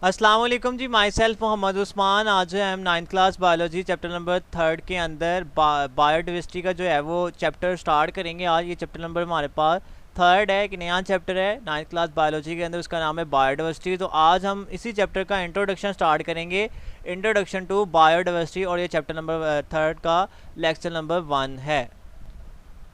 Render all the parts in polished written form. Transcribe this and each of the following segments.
अस्सलाम वालेकुम जी। Myself Mohammad Usman. आज जो है हम 9th class biology chapter number 3 के अंदर बायोडाइवर्सिटी का जो है वो चैप्टर स्टार्ट करेंगे। आज ये चैप्टर नंबर हमारे पास 3 है, एक नया चैप्टर है 9th क्लास बायोलॉजी के अंदर, उसका नाम है बायोडाइवर्सिटी। तो आज हम इसी चैप्टर का इंट्रोडक्शन स्टार्ट करेंगे, इंट्रोडक्शन टू बायोडाइवर्सिटी, और ये चैप्टर नंबर 3 का लेक्चर नंबर 1 है।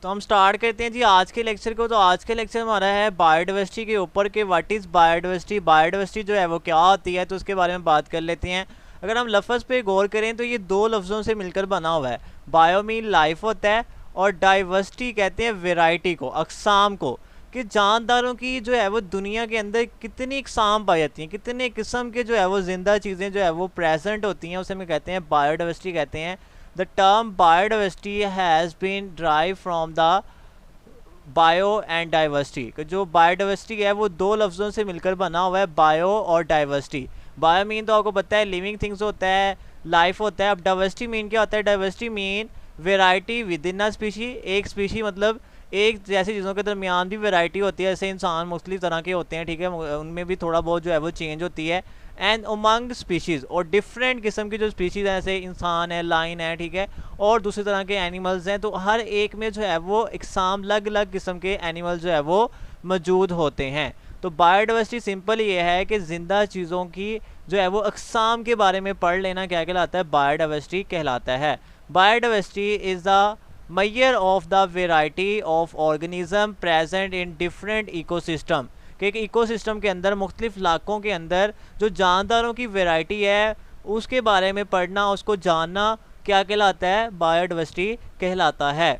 तो हम स्टार्ट करते हैं जी आज के लेक्चर को। तो आज के लेक्चर हमारा है बायोडाइवर्सिटी के ऊपर के व्हाट इज़ बायोडाइवर्सिटी। बायोडाइवर्सिटी जो है वो क्या होती है, तो उसके बारे में बात कर लेते हैं। अगर हम लफ्ज़ पे गौर करें तो ये दो लफ्ज़ों से मिलकर बना हुआ है। बायो मीन लाइफ होता है, और डाइवर्सिटी कहते हैं वेराइटी को, अक़साम को, कि जानदारों की जो है वो दुनिया के अंदर कितनी अक़साम पाई जाती हैं, कितने किस्म के जो है वो ज़िंदा चीज़ें जो है वो प्रेजेंट होती हैं, उसे हम कहते हैं बायोडाइवर्सिटी कहते हैं। The term biodiversity has been derived from the bio and diversity। जो बायोडाइवर्सिटी है वो दो लफ्ज़ों से मिलकर बना हुआ है, बायो और डाइवर्सिटी। बायो मीन तो आपको पता है लिविंग थिंग्स होता है, लाइफ होता है। अब डाइवर्सिटी मीन क्या होता है? Diversity mean variety with in a species. एक स्पीशी मतलब एक जैसी चीज़ों के दरमियान भी वैरायटी होती है, जैसे इंसान मुख्तलिफ तरह के होते हैं, ठीक है, उनमें भी थोड़ा बहुत जो है वो चेंज होती है। एंड उमंग स्पीशीज़, और डिफरेंट किस्म की जो स्पीशीज़ हैं, जैसे इंसान है, लाइन है, ठीक है, और दूसरी तरह के एनिमल्स हैं, तो हर एक में जो है वो अक़साम अलग अलग किस्म के एनिमल जो है वो मौजूद होते हैं। तो बायोडाइवर्सिटी सिंपल ये है कि ज़िंदा चीज़ों की जो है वो अक़साम के बारे में पढ़ लेना क्या कहलाता है? बायोडाइवर्सिटी कहलाता है। Biodiversity is the measure of the variety of organism present in different ecosystem। कि एक इकोसिस्टम के अंदर मुख्तलिफ इलाकों के अंदर जो जानदारों की वैरायटी है उसके बारे में पढ़ना, उसको जानना क्या कहलाता है? बायोडाइवर्सिटी कहलाता है।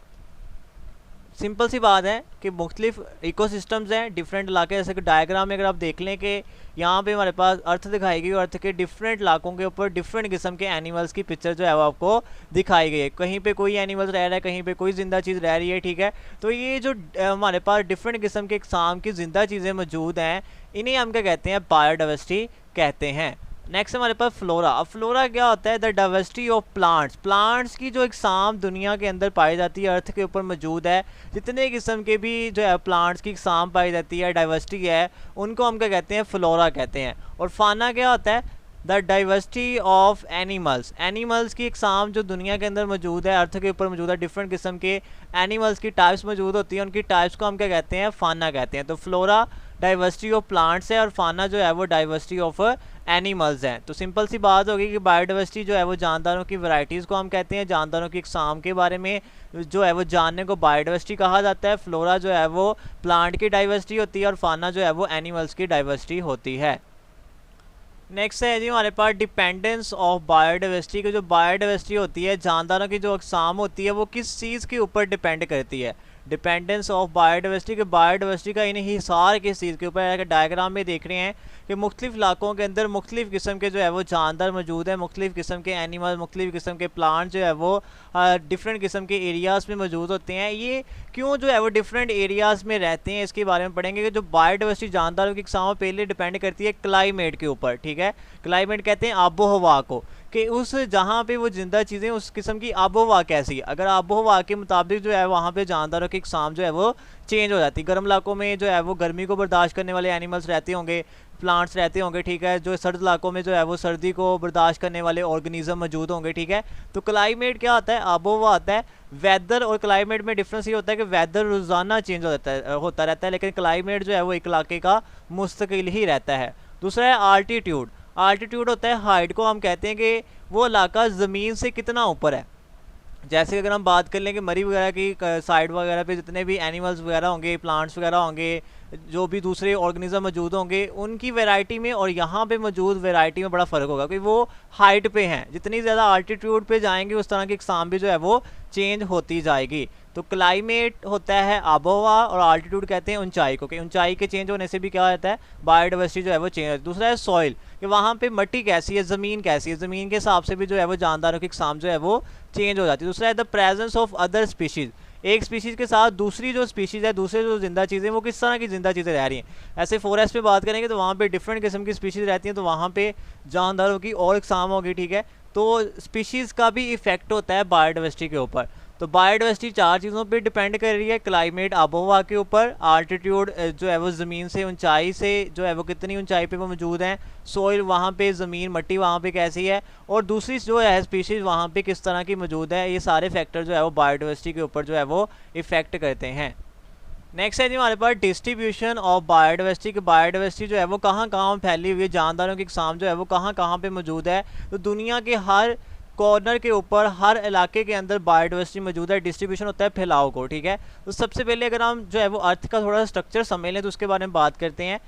सिंपल सी बात है कि मुख्तलिफ इकोसिस्टम्स हैं, डिफरेंट इलाके, जैसे कि डायग्राम में अगर आप देख लें कि यहाँ पे हमारे पास अर्थ दिखाई गई, और अर्थ के डिफरेंट इलाकों के ऊपर डिफरेंट किस्म के एनिमल्स की पिक्चर जो है वो आपको दिखाई गई है। कहीं पे कोई एनिमल्स रह रहा है, कहीं पे कोई ज़िंदा चीज़ रह रही है, ठीक है। तो ये जो हमारे पास डिफरेंट किस्म के इकसाम की ज़िंदा चीज़ें मौजूद हैं, इन्हें हम क्या कहते हैं? बायोडाइवर्सिटी कहते हैं। नेक्स्ट हमारे पास फ्लोरा। अब फ्लोरा क्या होता है? The diversity of plants. Plants की जो इकसाम दुनिया के अंदर पाई जाती है, अर्थ के ऊपर मौजूद है, जितने किस्म के भी जो है प्लांट्स की इकसाम पाई जाती है, डाइवर्सिटी है, उनको हम क्या कहते हैं? फ्लोरा कहते हैं। और फाना क्या होता है? The diversity of animals. Animals की इकसाम जो दुनिया के अंदर मौजूद है, अर्थ के ऊपर मौजूद है, डिफरेंट किस्म के एनिमल्स की टाइप्स मौजूद होती हैं, उनकी टाइप्स को हम क्या कहते हैं? फाना कहते हैं। तो फ्लोरा डाइवर्सिटी ऑफ प्लांट्स है, और फाना जो है वो डाइवर्सिटी ऑफ एनिमल्स हैं। तो सिंपल सी बात होगी कि बायोडाइवर्सिटी जो है वो जानदारों की वैरायटीज़ को हम कहते हैं, जानदारों की इकसाम के बारे में जो है वो जानने को बायोडाइवर्सिटी कहा जाता है। फ्लोरा जो है वो प्लांट की डाइवर्सिटी होती है, और फाना जो है वो एनिमल्स की डाइवर्सिटी होती है। नेक्स्ट है जी हमारे पास डिपेंडेंस ऑफ बायोडाइवर्सिटी। की जो बायोडाइवर्सिटी होती है, जानदारों की जो अक़साम होती है, वो किस चीज़ के ऊपर डिपेंड करती है? डिपेंडेंस ऑफ बायोडाइवर्सिटी, के बायोडाइवर्सिटी का इन्हिसार किस चीज़ के ऊपर है? डायग्राम में देख रहे हैं कि मुख्तलिफ इलाकों के अंदर मुख्तलिफ किस्म के जो है वो जानदार मौजूद है, मुख्तलिफ किस्म के एनिमल, मुख्तलिफ किस्म के प्लांट जो है वो डिफरेंट किस्म के एरियाज़ में मौजूद होते हैं। ये क्यों जो है वो डिफरेंट एरियाज़ में रहते हैं, इसके बारे में पढ़ेंगे। कि जो बायोडाइवर्सिटी जानदारों की इकसाम पहले डिपेंड करती है क्लाइमेट के ऊपर, ठीक है। क्लाइमेट कहते हैं आबो हवा को, कि उस जहाँ पे वो जिंदा चीज़ें, उस किस्म की आबो हवा कैसी है। अगर आबो हवा के मुताबिक जो है वहाँ पे जानदारों की इकसाम जो है वो चेंज हो जाती है। गर्म इलाकों में जो है वो गर्मी को बर्दाश्त करने वाले एनिमल्स रहते होंगे, प्लांट्स रहते होंगे, ठीक है। जो सर्द इलाकों में जो है वो सर्दी को बर्दाश्त करने वाले ऑर्गेनिज्म मौजूद होंगे, ठीक है। तो क्लाइमेट क्या होता है? आबो हवा आता है। वेदर और क्लाइमेट में डिफरेंस ये होता है कि वेदर रोज़ाना चेंज होता रहता है, लेकिन क्लाइमेट जो है वो एक इलाके का मुस्तकिल ही रहता है। दूसरा है आल्टीट्यूड। आल्टीट्यूड होता है हाइट को, हम कहते हैं कि वो इलाका ज़मीन से कितना ऊपर है। जैसे अगर हम बात कर लें कि मरी वगैरह की साइड वगैरह पे जितने भी एनिमल्स वगैरह होंगे, प्लांट्स वगैरह होंगे, जो भी दूसरे ऑर्गेनिज्म मौजूद होंगे, उनकी वैरायटी में और यहाँ पे मौजूद वैरायटी में बड़ा फ़र्क होगा, क्योंकि वो हाइट पे हैं। जितनी ज़्यादा आल्टीट्यूड पे जाएंगे उस तरह की इकसाम भी जो है वो चेंज होती जाएगी। तो क्लाइमेट होता है आबोहवा, और आल्टीट्यूड कहते हैं ऊंचाई को, कि ऊंचाई के चेंज होने से भी क्या होता है? बायोडाइवर्सिटी जो है वो चेंज होती है। दूसरा है सॉइल, कि वहाँ पे मिट्टी कैसी है, ज़मीन कैसी है, ज़मीन के हिसाब से भी जो है वो जानदारों की इकसाम जो है वो चेंज हो जाती है। दूसरा है the presence of other species. एक स्पीशीज़ के साथ दूसरी जो स्पीशीज़ है, दूसरे जो जिंदा चीज़ें, वो किस तरह की जिंदा चीज़ें रह रही हैं। ऐसे फॉरेस्ट पे बात करेंगे तो वहाँ पे डिफरेंट किस्म की स्पीशीज़ रहती हैं, तो वहाँ पे जानदारों की और इकसाम होगी, ठीक है। तो स्पीशीज़ का भी इफ़ेक्ट होता है बायोडाइवर्सिटी के ऊपर। तो बायोडाइवर्सिटी 4 चीज़ों पे डिपेंड कर रही है, क्लाइमेट आबोहवा के ऊपर, आल्टीट्यूड जो है वो ज़मीन से ऊंचाई से जो है वो कितनी ऊंचाई पे वो मौजूद हैं, सोइल वहाँ पे ज़मीन मट्टी वहाँ पे कैसी है, और दूसरी जो है स्पीशीज़ वहाँ पे किस तरह की मौजूद है। ये सारे फैक्टर जो है वो बायोडाइवर्सिटी के ऊपर जो है वो इफ़ेक्ट करते हैं। नेक्स्ट है जी हमारे पास डिस्ट्रीब्यूशन ऑफ बायोडाइवर्सिटी की। बायोडाइवर्सिटी जो है वो कहाँ कहाँ फैली हुई है, जानदारों की इकसाम जो है वो कहाँ कहाँ पे मौजूद है। तो दुनिया के हर कॉर्नर के ऊपर, हर इलाके के अंदर बायोडाइवर्सिटी मौजूद है। डिस्ट्रीब्यूशन होता है फैलाव को, ठीक है। तो सबसे पहले अगर हम जो है वो अर्थ का थोड़ा सा स्ट्रक्चर समझ लें तो उसके बारे में बात करते हैं।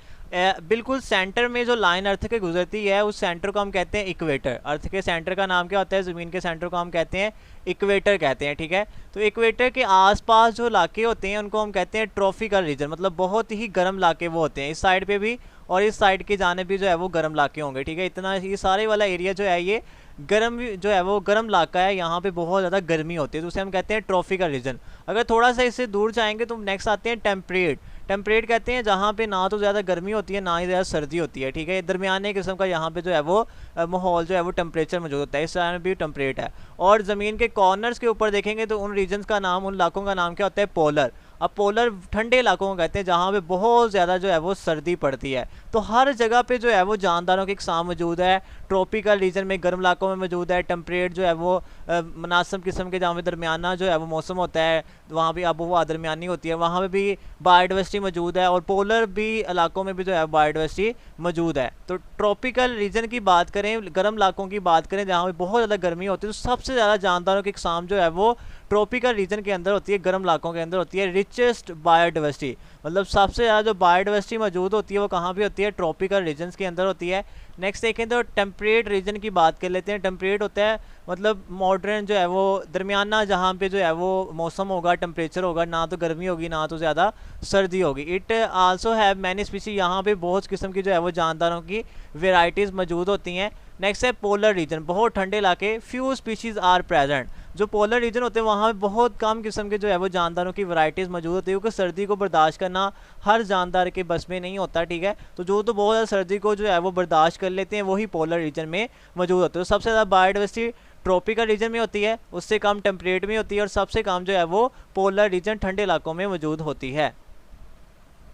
बिल्कुल सेंटर में जो लाइन अर्थ के गुजरती है उस सेंटर को हम कहते हैं इक्वेटर। अर्थ के सेंटर का नाम क्या होता है, ज़मीन के सेंटर को हम कहते हैं इक्वेटर कहते हैं, ठीक है। तो इक्वेटर के आसपास जो इलाके होते हैं उनको हम कहते हैं ट्रॉपिकल रीजन, मतलब बहुत ही गर्म इलाके वो होते हैं। इस साइड पे भी और इस साइड की जाने भी जो है वो गर्म इलाके होंगे, ठीक है। इतना ये सारे वाला एरिया जो है ये गर्म जो है वो गर्म इलाका है, यहाँ पे बहुत ज़्यादा गर्मी होती है, तो उसे हम कहते हैं ट्रॉपिकल रीजन। अगर थोड़ा सा इससे दूर जाएंगे तो नेक्स्ट आते हैं टेम्परेट। टेम्परेट कहते हैं जहाँ पे ना तो ज़्यादा गर्मी होती है ना ही ज़्यादा सर्दी होती है, ठीक है। दरमियाने किस्म का यहाँ पे जो है वो माहौल जो है वो टेम्परेचर मौजूद होता है, इस तरह भी टेम्परेट है। और ज़मीन के कॉर्नर्स के ऊपर देखेंगे तो उन रीजन्स का नाम, उन इलाकों का नाम क्या होता है, पोलर। अब पोलर ठंडे इलाकों को कहते हैं जहाँ पे बहुत ज़्यादा जो है वो सर्दी पड़ती है। तो हर जगह पे जो है वो जानदारों की इकसाम मौजूद है। ट्रॉपिकल रीजन में गर्म इलाकों में मौजूद है। टेम्परेट जो है वो मुनासिब किस्म के जहाँ पे दरमियाना जो है वो मौसम होता है, वहाँ भी आबोहवा दरमियानी होती है, वहाँ पे भी बायोडाइवर्सिटी मौजूद है। और पोलर भी इलाकों में भी जो है बायोडाइवर्सिटी मौजूद है। तो ट्रॉपिकल रीजन की बात करें, गर्म इलाकों की बात करें जहाँ पे बहुत ज़्यादा गर्मी होती है, तो सबसे ज़्यादा जानदारों की इकसाम जो है वो ट्रॉपिकल रीजन के अंदर होती है, गर्म इलाकों के अंदर होती है। रिचेस्ट बायोडाइवर्सिटी, मतलब सबसे ज़्यादा जो बायोडाइवर्सिटी मौजूद होती है वो कहाँ भी होती है, ट्रॉपिकल रीजन्स के अंदर होती है। नेक्स्ट देखें तो टेम्परेट रीजन की बात कर लेते हैं। टेम्परेट होता है मतलब मॉडर्न जो है वो दरमियाना, जहाँ पे जो है वो मौसम होगा, टेम्परेचर होगा, ना तो गर्मी होगी ना तो ज़्यादा सर्दी होगी। It also have many species, यहाँ पे बहुत किस्म की जो है वो जानदारों की वेराइटीज़ मौजूद होती हैं। नेक्स्ट है पोलर रीजन, बहुत ठंडे इलाके, फ्यू स्पीशीज़ आर प्रेजेंट। जो पोलर रीजन होते हैं वहाँ पे बहुत कम किस्म के जो है वो जानदारों की वैरायटीज़ मौजूद होती है, क्योंकि सर्दी को बर्दाश्त करना हर जानदार के बस में नहीं होता, ठीक है। तो जो तो बहुत ज़्यादा सर्दी को जो है वो बर्दाश्त कर लेते हैं वही पोलर रीजन में मौजूद होते हैं। तो सबसे ज़्यादा बायोडाइवर्सिटी ट्रॉपिकल रीजन में होती है, उससे कम टेम्परेट में होती है, और सबसे कम जो है वो पोलर रीजन ठंडे इलाकों में मौजूद होती है।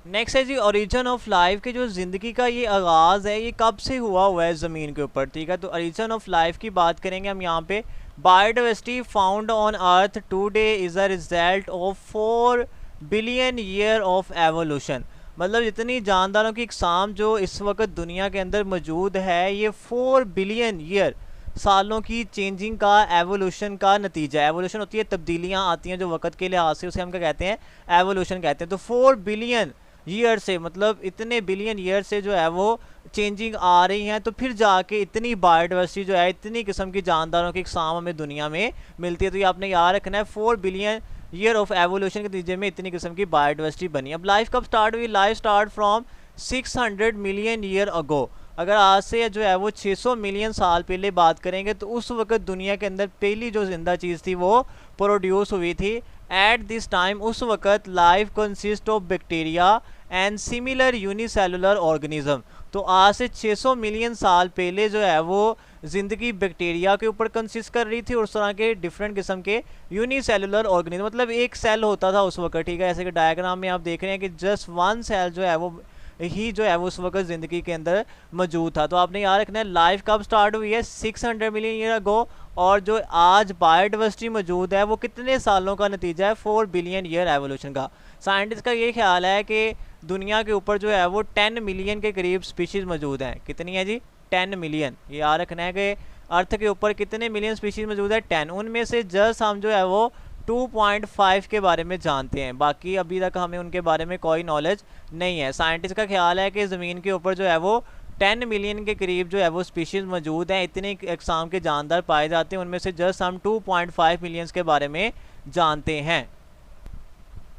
नेक्स्ट है जी ओरिजिन ऑफ लाइफ के, जो ज़िंदगी का ये आगाज़ है ये कब से हुआ है ज़मीन के ऊपर, ठीक है। तो ओरिजिन ऑफ लाइफ की बात करेंगे हम यहाँ पे। Biodiversity found on earth today is a result of 4 billion year of evolution, मतलब जितनी जानदारों की इकसाम जो इस वक्त दुनिया के अंदर मौजूद है ये 4 बिलियन ईयर सालों की चेंजिंग का, एवोल्यूशन का नतीजा है। एवोल्यूशन होती है तब्दीलियाँ आती हैं जो वक्त के लिहाज से, उसे हम क्या कहते हैं, एवोल्यूशन कहते हैं। तो 4 बिलियन ईयर से, मतलब इतने बिलियन ईयर से जो है वो चेंजिंग आ रही हैं, तो फिर जाके इतनी बायोडाइवर्सिटी जो है, इतनी किस्म की जानदारों की इकसाम हमें दुनिया में मिलती है। तो ये आपने याद रखना है, 4 बिलियन ईयर ऑफ एवोल्यूशन के नतीजे में इतनी किस्म की बायोडाइवर्सिटी बनी। अब लाइफ कब स्टार्ट हुई, life start from 600 million year ago. अगर आज से जो है वो 600 मिलियन साल पहले बात करेंगे तो उस वक्त दुनिया के अंदर पहली जो जिंदा चीज़ थी वो प्रोड्यूस हुई थी। एट दिस टाइम, उस वक्त life consist of bacteria and similar unicellular organism. तो आज से 600 मिलियन साल पहले जो है वो ज़िंदगी बैक्टीरिया के ऊपर कंसिस्ट कर रही थी और उस तरह के डिफरेंट किस्म के यूनिसेलुलर ऑर्गेनिज्म, मतलब एक सेल होता था उस वक्त, ठीक है। ऐसे कि डायग्राम में आप देख रहे हैं कि जस्ट 1 सेल जो है वो ही जो है वो उस वक्त ज़िंदगी के अंदर मौजूद था। तो आपने याद रखना है लाइफ कब स्टार्ट हुई है, 600 मिलियन ईयर अगो, और जो आज बायोडाइवर्सिटी मौजूद है वो कितने सालों का नतीजा है, 4 बिलियन ईयर एवोल्यूशन का। साइंटिस्ट का ये ख्याल है कि दुनिया के ऊपर जो है वो 10 मिलियन के करीब स्पीशीज़ मौजूद हैं। कितनी है जी, 10 मिलियन। ये याद रखना है कि अर्थ के ऊपर कितने मिलियन स्पीशीज़ मौजूद है, 10। उनमें से जस्ट हम जो है वो 2.5 के बारे में जानते हैं, बाकी अभी तक हमें उनके बारे में कोई नॉलेज नहीं है। साइंटिस्ट का ख्याल है कि ज़मीन के ऊपर जो है वो 10 मिलियन के करीब जो है वो स्पीशीज़ मौजूद हैं, इतने अक़साम के जानदार पाए जाते हैं। उनमें से जस्ट हम 2.5 मिलियंस के बारे में जानते हैं।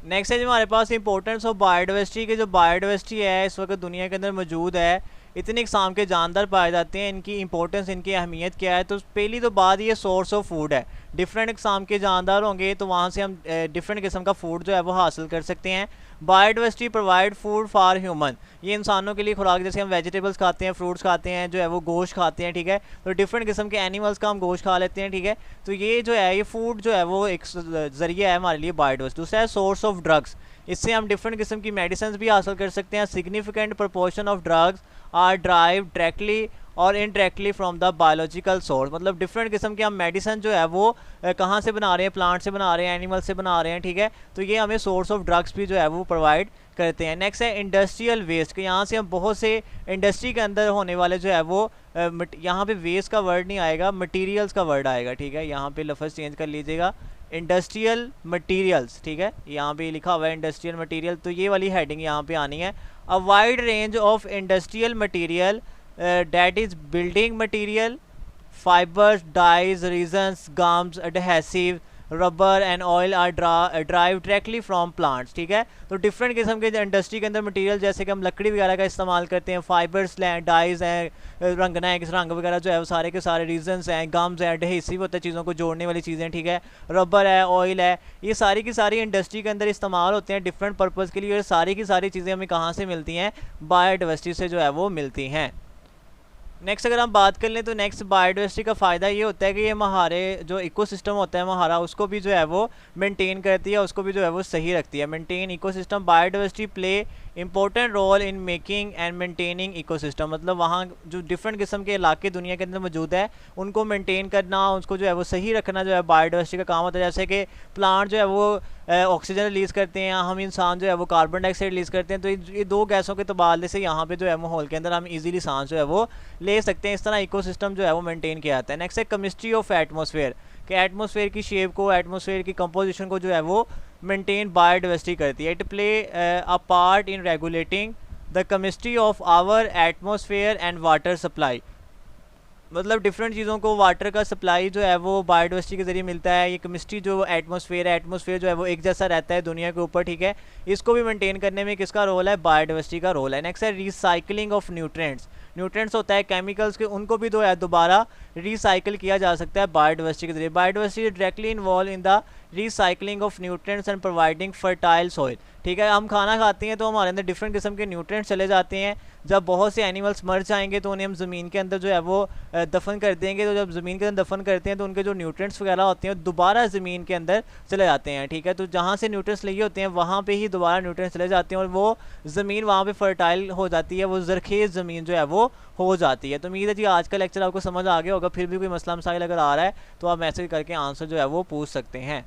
नेक्स्ट है जो हमारे पास इंपॉर्टेंस ऑफ बायोडाइवर्सिटी के, जो बायोडाइवर्सिटी है इस वक्त दुनिया के अंदर मौजूद है, इतने इक़साम के जानदार पाए जाते हैं, इनकी इंपॉर्टेंस, इनकी अहमियत क्या है। तो पहली तो बात ये सोर्स ऑफ फूड है। डिफरेंट इक़साम के जानदार होंगे तो वहाँ से हम डिफरेंट किस्म का फूड जो है वो हासिल कर सकते हैं। Biodiversity provide food for human, ये इंसानों के लिए खुराक, जैसे हम वेजिटेबल्स खाते हैं, फ्रूट्स खाते हैं, जो है वो गोश्त खाते हैं, ठीक है, तो डिफरेंट किस्म के एनिमल्स का हम गोश्त खा लेते हैं, ठीक है, तो ये जो है ये फूड जो है वो एक ज़रिया है हमारे लिए बायोडाइवर्सिटी। दूसरा है सोर्स ऑफ ड्रग्स, इससे हम डिफरेंट किस्म की मेडिसिन भी हासिल कर सकते हैं। Significant proportion of drugs are drive directly और indirectly from the biological source, मतलब डिफरेंट किस्म के हम मेडिसिन जो है वो कहाँ से बना रहे हैं, प्लांट से बना रहे हैं, एनिमल से बना रहे हैं, ठीक है, तो ये हमें सोर्स ऑफ ड्रग्स भी जो है वो प्रोवाइड करते हैं। नेक्स्ट है इंडस्ट्रियल वेस्ट, कि यहाँ से हम बहुत से इंडस्ट्री के अंदर होने वाले जो है वो यहाँ पे वेस्ट का वर्ड नहीं आएगा, मटीरियल्स का वर्ड आएगा, ठीक है, यहाँ पे लफ्ज़ चेंज कर लीजिएगा, इंडस्ट्रियल मटीरियल्स, ठीक है, यहाँ पे लिखा हुआ है इंडस्ट्रियल मटीरियल, तो ये वाली हेडिंग यहाँ पे आनी है। A wide range of industrial material that is building material, fibers, dyes, resins, gums, adhesive, rubber and oil are drive directly from plants, ठीक है, तो डिफरेंट किस्म के इंडस्ट्री के अंदर मटेरियल जैसे कि हम लकड़ी वगैरह का इस्तेमाल करते हैं, फाइबर्स हैं, डाइज हैं, रंगना है, किस रंग वगैरह जो है वो सारे के सारे रीजन्स हैं, गम्स हैं, एडहेसिव होता है चीज़ों को जोड़ने वाली चीज़ें, ठीक है, रबर है, ऑयल है, ये सारी की सारी इंडस्ट्री के अंदर इस्तेमाल होते हैं डिफरेंट पर्पज़ के लिए, और सारी की सारी चीज़ें हमें कहाँ से मिलती हैं, बायोडाइवर्सिटी से जो है वो मिलती हैं। नेक्स्ट अगर हम बात कर लें तो नेक्स्ट बायोडाइवर्सिटी का फ़ायदा ये होता है कि ये हमारे जो इकोसिस्टम होता है हमारा, उसको भी जो है वो मेंटेन करती है, उसको भी जो है वो सही रखती है। Maintain ecosystem, biodiversity play important role in making and maintaining ecosystem, मतलब वहाँ जो डिफरेंट किस्म के इलाके दुनिया के अंदर मौजूद है उनको मेंटेन करना, उसको जो है वो सही रखना जो है बायोडाइवर्सिटी का काम होता है। जैसे कि प्लांट जो है वो ऑक्सीजन रिलीज़ करते हैं, हम इंसान जो है वो कार्बन डाइऑक्साइड रिलीज़ करते हैं, तो ये दो गैसों के तबादले से यहाँ पे जो है माहौल के अंदर हम इजीली सांस जो है वो ले सकते हैं। इस तरह इकोसिस्टम जो है वो मेंटेन किया जाता है। नेक्स्ट है केमिस्ट्री ऑफ एटमॉस्फेयर, कि एटमॉस्फेयर की शेप को, एटमॉस्फेयर की कंपोजिशन को जो है वो मेंटेन बायोडाइवर्सिटी करती है। It play a part in regulating the chemistry of our atmosphere and water supply, मतलब डिफरेंट चीज़ों को वाटर का सप्लाई जो है वो बायोडाइवर्सिटी के ज़रिए मिलता है। ये केमिस्ट्री जो एटमॉस्फेयर है, एटमॉस्फेयर जो है वो एक जैसा रहता है दुनिया के ऊपर, ठीक है, इसको भी मेंटेन करने में किसका रोल है, बायोडाइवर्सिटी का रोल है। नेक्स्ट है रिसाइकलिंग ऑफ न्यूट्रिएंट्स, न्यूट्रिएंट्स होता है केमिकल्स के, उनको भी जो है दोबारा रिसाइकिल किया जा सकता है बायोडाइवर्सिटी के जरिए। Biodiversity directly involve in the recycling of nutrients and providing fertile soil, ठीक है, हम खाना खाते हैं तो हमारे अंदर डिफरेंट किस्म के न्यूट्रिएंट्स चले जाते हैं, जब बहुत से एनिमल्स मर जाएंगे तो उन्हें हम ज़मीन के अंदर जो है वो दफन कर देंगे, तो जब ज़मीन के अंदर दफन करते हैं तो उनके जो न्यूट्रिएंट्स वगैरह होते हैं दोबारा ज़मीन के अंदर चले जाते हैं, ठीक है, तो जहाँ से न्यूट्रिएंट्स लिए होते हैं वहाँ पे ही दोबारा न्यूट्रिएंट्स चले जाते हैं और वो ज़मीन वहाँ पे फर्टाइल हो जाती है, वो ज़रखेज़ ज़मीन जो है वो हो जाती है। तो उम्मीद है जी आज का लेक्चर आपको समझ आ गया होगा। फिर भी कोई मसला मसाइल अगर आ रहा है तो आप मैसेज करके आंसर जो है वो पूछ सकते हैं।